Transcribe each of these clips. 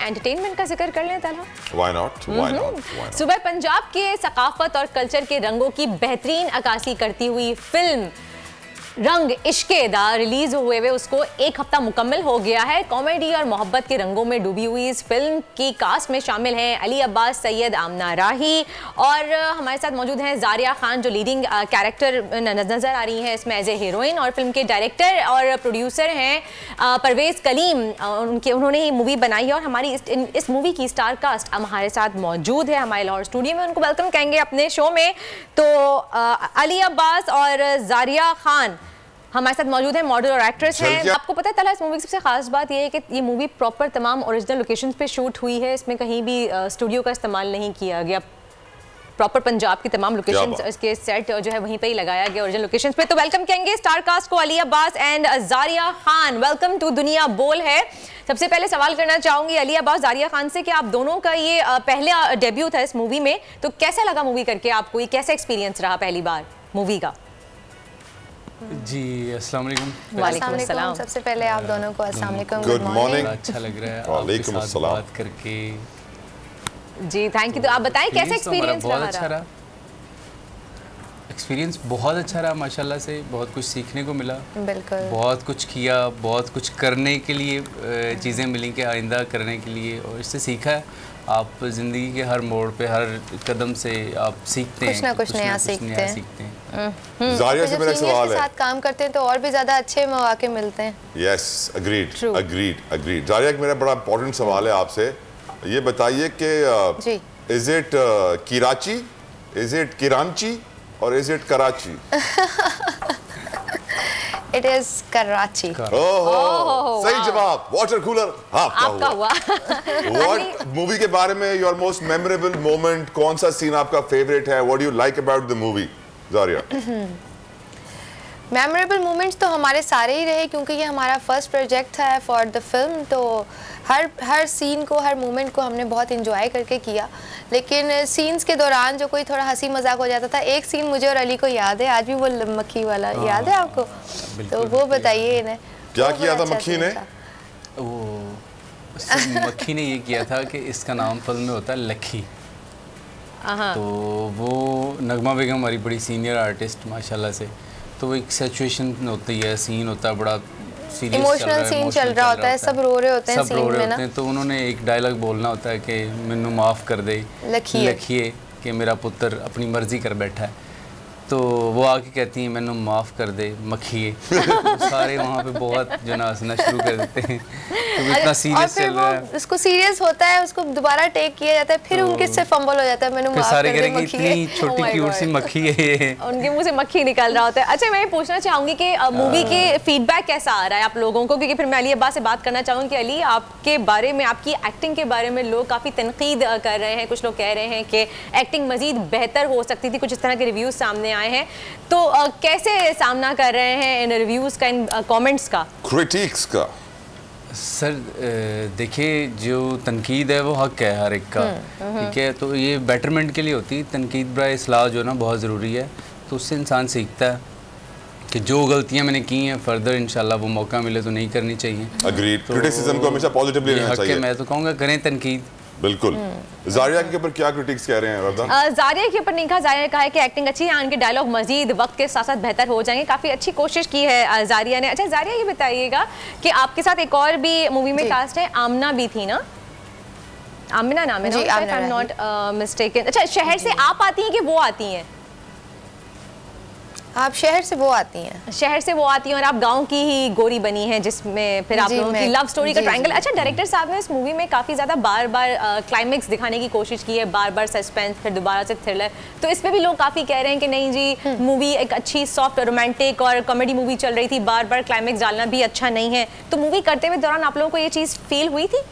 Entertainment का जिक्र कर लें Talha. Why not? Why not? सुबह पंजाब के सकाफत और कल्चर के रंगों की बेहतरीन अक्कासी करती हुई फिल्म रंग इश्क-ए-दा रिलीज हुए हुए उसको एक हफ्ता मुकम्मल हो गया है। कॉमेडी और मोहब्बत के रंगों में डूबी हुई इस फिल्म की कास्ट में शामिल हैं अली अब्बास, सैयद आमना राही और हमारे साथ मौजूद हैं जारिया खान जो लीडिंग कैरेक्टर नजर आ रही हैं इसमें एज ए हीरोइन, और फिल्म के डायरेक्टर और प्रोड्यूसर हैं परवेज़ कलीम। उन्होंने ये मूवी बनाई है और हमारी इस मूवी की स्टार कास्ट हमारे साथ मौजूद है हमारे लाहौर स्टूडियो में। उनको वेलकम कहेंगे अपने शो में। तो अली अब्बास और जारिया खान हमारे साथ मौजूद है, मॉडल और एक्ट्रेस हैं। आपको पता है तला, इस मूवी की सबसे खास बात ये है कि ये मूवी प्रॉपर तमाम ओरिजिनल लोकेशंस पे शूट हुई है। इसमें कहीं भी स्टूडियो का इस्तेमाल नहीं किया गया। प्रॉपर पंजाब की तमाम लोकेशंस इसके सेट जो है वहीं पे ही लगाया गया ओरिजिनल लोकेशंस पे। तो वेलकम कहेंगे स्टार कास्ट को, अली अब्बास एंड जारिया खान। वेलकम टू दुनिया बोल है। सबसे पहले सवाल करना चाहूंगी अली अब्बास, जारिया खान से कि आप दोनों का ये पहला डेब्यू था इस मूवी में, तो कैसा लगा मूवी करके आपको? ये कैसा एक्सपीरियंस रहा पहली बार मूवी का? जी अस्सलाम वालेकुम। वालेकुम अस्सलाम। सबसे पहले आप दोनों को अस्सलाम वालेकुम, गुड मॉर्निंग। अच्छा लग रहा है वालेकुम अस्सलाम बात करके। जी थैंक यू। तो आप बताएं कैसा एक्सपीरियंस रहा? बहुत अच्छा रहा एक्सपीरियंस, बहुत अच्छा रहा माशाल्लाह से। बहुत कुछ सीखने को मिला, बिल्कुल बहुत कुछ किया, बहुत कुछ करने के लिए चीज़ें मिली कि आइंदा करने के लिए, और इससे सीखा है आप ज़िंदगी के हर मोड़ पे हर कदम से आप सीखते हैं, कुछ ना कुछ नया सीखते हैं। जारिया से मेरा सवाल है, साथ काम करते हैं तो और भी ज़्यादा अच्छे मौके मिलते हैं। Yes agreed. जारिया मेरा बड़ा इंपॉर्टेंट सवाल है आपसे, ये बताइए कि is it Karachi, is it Kiranchi और is it Karachi? It is Karachi. सही जवाब। वाटर कूलर आपका हुआ। What मूवी के बारे में योर मोस्ट मेमोरेबल मोमेंट, कौन सा सीन आपका फेवरेट है? What do you like about the movie, Zaria? Memorable moments तो हमारे सारे ही रहे क्योंकि ये हमारा फर्स्ट प्रोजेक्ट था फॉर द फिल्म, तो हर सीन को, हर मोमेंट को हमने बहुत इंजॉय करके किया। लेकिन सीन्स के दौरान जो कोई थोड़ा हंसी मजाक हो जाता था, एक सीन मुझे और अली को याद है आज भी, वो मक्खी वाला याद है आपको? तो वो बताइए इन्हें क्या किया था मक्खी ने? वो मक्खी ने ये किया था कि इसका नाम फिल्म में होता है लखी। तो वो नगमा बेगम हमारी बड़ी सीनियर आर्टिस्ट माशाल्लाह से, तो वो एक सिचुएशन होती है, सीन होता है बड़ा सीरियस, इमोशनल सीन चल रहा होता है, सब रो रहे होते हैं सीन में ना, तो उन्होंने एक डायलॉग बोलना होता है कि मैनू माफ़ कर दे लखिए कि मेरा पुत्र अपनी मर्जी कर बैठा है। तो वो आके कहती हैं मैनू माफ़ कर दे मक्खिए। तो सारे वहाँ पे बहुत जो ना हंसना शुरू कर देते हैं। तो इतना सीरियस चल रहा है, उसको सीरियस होता है, उसको दोबारा टेक किया जाता है, फिर उनके से फंबल हो जाता है, मैंने माफ कर दे मक्खी है। इतनी छोटी क्यूट सी मक्खी है, उनके मुंह से मक्खी निकल रहा होता है। अच्छा, मैं ये पूछना चाहूंगी कि मूवी के फीडबैक कैसा आ रहा है आप लोगों को, क्योंकि फिर मैं अली अब्बास से बात करना चाहूँगी कि अली आपके बारे में, आपकी एक्टिंग के बारे में लोग काफ़ी तनकीद कर रहे हैं। कुछ लोग कह रहे हैं कि एक्टिंग मजीद बेहतर हो सकती थी, कुछ इस तरह के रिव्यूज़ सामने आए हैं। तो कैसे सामना कर रहे हैं इन रिव्यूज़ का, इन कमेंट्स का, क्रिटिक्स का? सर देखिए, जो तनकीद है वो हक है हर एक का, ठीक है, तो ये बेटरमेंट के लिए होती है तनकीद, बराए इस्लाह जो ना बहुत ज़रूरी है। तो उससे इंसान सीखता है कि जो गलतियां मैंने की हैं फर्दर इंशाल्लाह वो मौका मिले तो नहीं करनी चाहिए। अग्रीड। क्रिटिसिज्म को हमेशा पॉजिटिवली लेना चाहिए। मैं तो कहूँगा करें तनकीद। बिल्कुल। जारिया के ऊपर क्या क्रिटिक्स कह रहे हैं वर्दा? जारिया के ऊपर नहीं कहा, जारिया ने कहा है कि एक्टिंग अच्छी है, उनके डायलॉग मजीद वक्त के साथ साथ बेहतर हो जाएंगे। काफ़ी अच्छी कोशिश की है जारिया ने। अच्छा जारिया, ये बताइएगा कि आपके साथ एक और भी मूवी में कास्ट है, आमना भी थी ना? आमिना नाम है ना, if I am not mistaken. अच्छा, शहर से आप आती हैं कि वो आती हैं? आप शहर से वो आती हैं। शहर से वो आती हैं और आप गांव की ही गोरी बनी हैं, जिसमें फिर आप लोगों की लव स्टोरी का ट्रायंगल। अच्छा, डायरेक्टर साहब ने इस मूवी में काफ़ी ज़्यादा बार बार क्लाइमेक्स दिखाने की कोशिश की है, बार बार सस्पेंस, फिर दोबारा से थ्रिलर। तो इस पर भी लोग काफ़ी कह रहे हैं कि नहीं जी, मूवी एक अच्छी सॉफ्ट रोमांटिक और कॉमेडी मूवी चल रही थी, बार बार क्लाइमेक्स डालना भी अच्छा नहीं है। तो मूवी करते हुए दौरान आप लोगों को ये चीज़ फील हुई थी?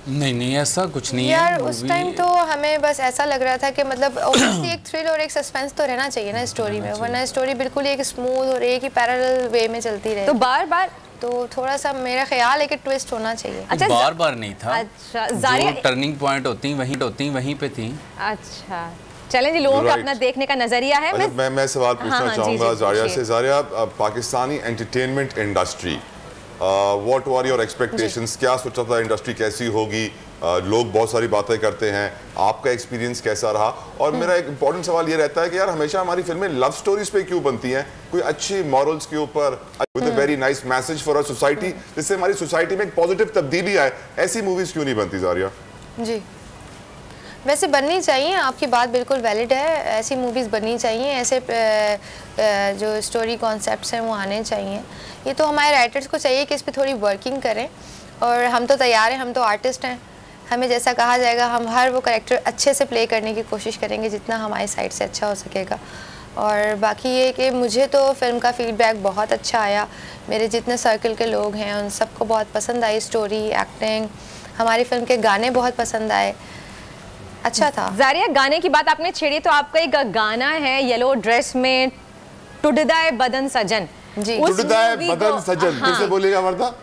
नहीं, ऐसा कुछ नहीं यार, है। उस टाइम तो हमें बस ऐसा लग रहा था कि मतलब ऑब्वियसली एक थ्रिल और एक सस्पेंस तो रहना चाहिए ना स्टोरी में, वरना स्टोरी बिल्कुल एक स्मूथ और एक ही पैरेलल वे में चलती रहे। तो बार बार तो थोड़ा सा मेरा ख्याल है कि ट्विस्ट होना चाहिए। अच्छा, बार बार नहीं था। अच्छा, जो टर्निंग पॉइंट होती वहीं पे थी। अच्छा, चलें जी, लोगों का अपना देखने का नजरिया है। मैं सवाल पूछना चाहूँगा जारिया से। Zaria, Pakistani entertainment industry what were your expectations, क्या सोचा था इंडस्ट्री कैसी होगी? लोग बहुत सारी बातें करते हैं, आपका एक्सपीरियंस कैसा रहा? और मेरा एक इंपॉर्टेंट सवाल ये रहता है कि यार हमेशा हमारी फिल्में लव स्टोरीज पे क्यों बनती हैं? कोई अच्छी मॉरल्स के ऊपर with a very nice message for a society, जिससे हमारी सोसाइटी में एक पॉजिटिव तब्दीली आए, ऐसी मूवीज क्यों नहीं बनती ज़ारिया? जी, वैसे बननी चाहिए, आपकी बात बिल्कुल वैलिड है, ऐसी मूवीज़ बननी चाहिए, ऐसे जो स्टोरी कॉन्सेप्ट्स हैं वो आने चाहिए। ये तो हमारे राइटर्स को चाहिए कि इस पर थोड़ी वर्किंग करें, और हम तो तैयार हैं, हम तो आर्टिस्ट हैं, हमें जैसा कहा जाएगा हम हर वो कैरेक्टर अच्छे से प्ले करने की कोशिश करेंगे जितना हमारी साइड से अच्छा हो सकेगा। और बाकी ये कि मुझे तो फिल्म का फीडबैक बहुत अच्छा आया, मेरे जितने सर्कल के लोग हैं उन सबको बहुत पसंद आई स्टोरी, एक्टिंग, हमारी फिल्म के गाने बहुत पसंद आए, अच्छा था। ज़ारिया, गाने की बात आपने छेड़ी तो आपका एक गाना है येलो ड्रेस में, टुडदाए बदन सजन। जी, टुडदाए बदन सजन, फिर से बोलिएगा वर्दा।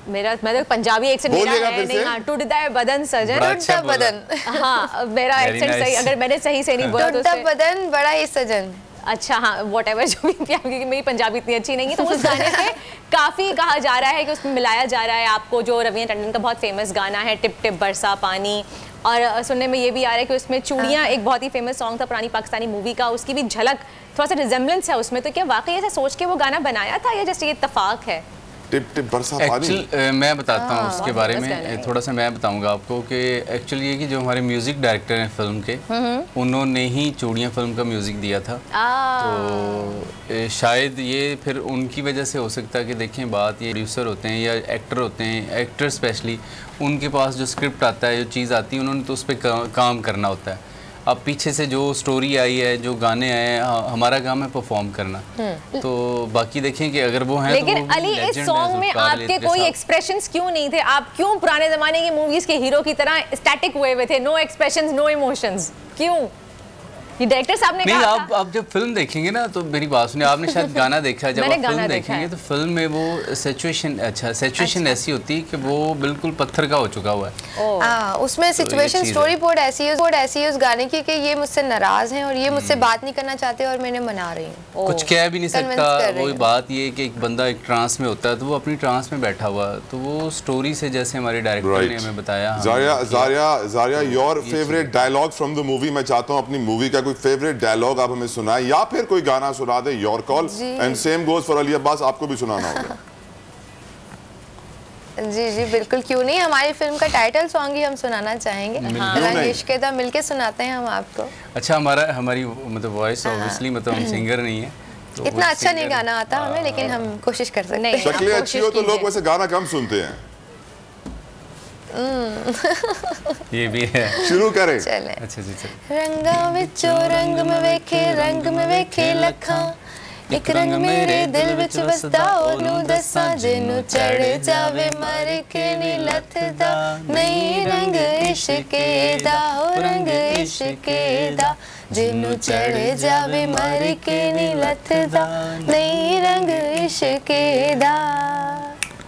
मैं तो पंजाबी एक से मेरा है नहीं, हाँ, टुडदाए बदन सजन, टुडदा बदन, हाँ मेरा एक्सेंट सही, अगर मैंने सही से नहीं बोला तो टुडदा बदन बड़ा ही सजन। अच्छा, हाँ, व्हाटएवर जो भी, क्योंकि मेरी पंजाबी इतनी अच्छी नहीं है, तो उस गाने पे काफ़ी कहा जा रहा है कि उसमें मिलाया जा रहा है आपको जो रवीना टंडन का बहुत फेमस गाना है टिप टिप बरसा पानी, और सुनने में ये भी आ रहा है कि उसमें चूड़ियाँ एक बहुत ही फेमस सॉन्ग था पुरानी पाकिस्तानी मूवी का, उसकी भी झलक, थोड़ा सा रिजेम्बलेंस है उसमें। तो क्या वाकई ऐसा सोच के वो गाना बनाया था या जस्ट ये इत्तेफाक है? टिप टिप बरसा पानी, मैं बताता हूँ उसके बारे में, थोड़ा सा मैं बताऊंगा आपको कि एक्चुअली ये कि जो हमारे म्यूज़िक डायरेक्टर हैं फिल्म के, उन्होंने ही चूड़ियाँ फिल्म का म्यूज़िक दिया था। तो शायद ये फिर उनकी वजह से हो सकता है कि देखें बात, ये प्रोड्यूसर होते हैं या एक्टर होते हैं, एक्टर स्पेशली, उनके पास जो स्क्रिप्ट आता है, जो चीज़ आती है, उन्होंने तो उस पर काम करना होता है। अब पीछे से जो स्टोरी आई है, जो गाने आए हैं, हमारा काम है परफॉर्म करना। तो बाकी देखें कि अगर वो हैं, लेकिन तो अली इस सॉन्ग में आपके कोई एक्सप्रेशंस क्यों नहीं थे? आप क्यों पुराने जमाने की मूवीज के हीरो की तरह स्टैटिक हुए हुए थे, नो एक्सप्रेशंस नो इमोशंस, क्यों? ये डायरेक्टर साहब ने नहीं, कहा आप जब फिल्म देखेंगे ना तो मेरी बात सुनिए, आपने शायद गाना देखा है, जब आप फिल्म देखेंगे तो फिल्म में वो सिचुएशन ऐसी होती है कि वो बिल्कुल पत्थर का हो चुका हुआ है। उसमें सिचुएशन स्टोरी बोर्ड ऐसी है उस गाने की कि ये मुझसे नाराज हैं और ये मुझसे बात नहीं करना चाहते और मैं मना रही हूँ, कुछ कह भी नहीं सकता। वही बात ये कि एक बंदा एक ट्रांस में होता है तो वो अपनी ट्रांस में बैठा हुआ, तो वो स्टोरी से जैसे हमारे डायरेक्टर ने हमें बताया। Zaria, your favourite dialogue from the movie, मैं चाहता हूँ अपनी मूवी का कोई फेवरेट डायलॉग आप हमें सुनाएं या फिर कोई गाना सुना दे, your call, and same goes for Ali Abbas, आपको भी सुनाना होगा। जी बिल्कुल, क्यों नहीं, हमारी फिल्म का टाइटल सॉन्ग ही हम सुनाना चाहेंगे, रंग इश्क दा, मिलके सुनाते हैं हम आपको। अच्छा, हमारी मतलब वॉइस ऑब्वियसली मतलब हम सिंगर नहीं है, तो इतना अच्छा नहीं गाना आता हमें, लेकिन हम कोशिश कर सकते हैं। शक्लें अच्छी हो तो लोग वैसे गाना कम सुनते हैं। ये भी है, शुरू करें। चलें। अच्छा जी, रंगा विचो रंग में वेखे लखा, एक रंग मेरे दिल विच बसदा ओनू दसा, जिन्नू चढ़ जावे मर के नी लथदा, नहीं रंग इश्के दा, ओ रंग इश्के दा, जिन्नू चढ़ जावे मर के नी लथदा, नहीं रंग इश्के दा।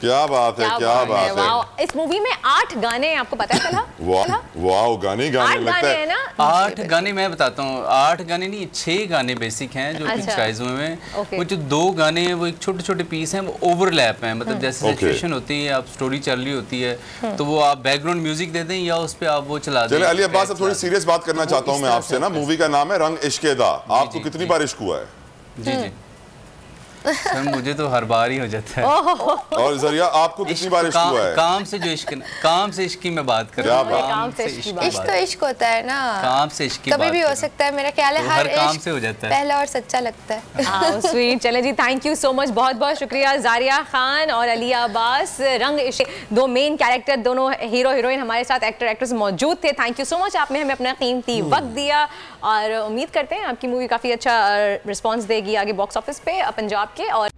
क्या बात है, क्या बात है। इस मूवी में 8 गाने हैं, आपको पता चला? वाह, गाने लगता है ना। 8 गाने मैं बताता हूँ, 8 गाने नहीं, 6 गाने बेसिक हैं जो पिक्चराइज हुए हैं। वो जो 2 गाने हैं वो एक छोटे छोटे पीस हैं, वो ओवरलैप हैं, मतलब जैसे सिचुएशन होती है, आप स्टोरी चल रही होती है तो वो आप बैकग्राउंड म्यूजिक दे दें या उस पर आप वो चला दें। चलिए अली अब्बास, अब थोड़ी सीरियस बात करना चाहता हूँ मैं आपसे ना। मूवी का नाम है रंग इश्के दा, आपको कितनी बार इश्क हुआ है? जी सर, मुझे तो हर बार ही हो जाता है। और ज़रिया, आपको कितनी बार इश्क हुआ है? काम से जो इश्क, काम से इश्क की मैं बात कर रहा हूँ। काम से इश्क तो इश्क होता है ना, काम से इश्क की कभी भी हो सकता है, मेरा ख्याल है हर काम से हो जाता है, पहला और सच्चा लगता है। स्वीट। चले जी, थैंक यू सो मच, बहुत बहुत शुक्रिया ज़ारिया खान और अलिया अब्बास। रंग इश्क, 2 मेन कैरेक्टर, दोनों हीरो हीरोइन हमारे साथ एक्टर एक्ट्रेस मौजूद थे। थैंक यू सो मच, आपने हमें अपना कीमती वक्त दिया और उम्मीद करते हैं आपकी मूवी काफ़ी अच्छा रिस्पॉन्स देगी आगे बॉक्स ऑफिस पे पंजाब के। और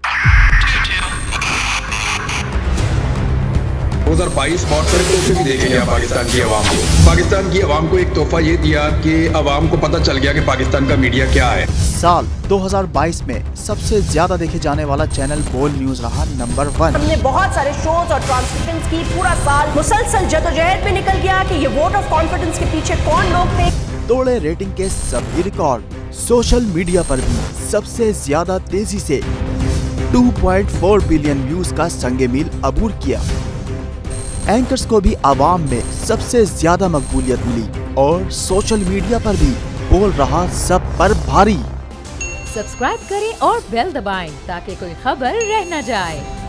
2022 बहुत सारे तोहफे भी देखे गया पाकिस्तान की आवाम को। पाकिस्तान की आवाम को एक तोहफा ये दिया कि आवाम को पता चल गया कि पाकिस्तान का मीडिया क्या है। साल 2022 में सबसे ज्यादा देखे जाने वाला चैनल बोल न्यूज रहा नंबर 1। हमने बहुत सारे शोज और ट्रांसमिशंस की, पूरा साल मुसलसल जदोजहद में निकल गया कि ये वोट ऑफ कॉन्फिडेंस के पीछे कौन लोग थे। तोड़े रेटिंग के सभी रिकॉर्ड। सोशल मीडिया पर भी सबसे ज्यादा तेजी से 2.4 बिलियन व्यूज का संगे मील अबूर किया। एंकर्स को भी आवाम में सबसे ज्यादा मकबूलियत मिली और सोशल मीडिया पर भी बोल रहा सब पर भारी। सब्सक्राइब करें और बेल दबाएं ताकि कोई खबर रह न जाए।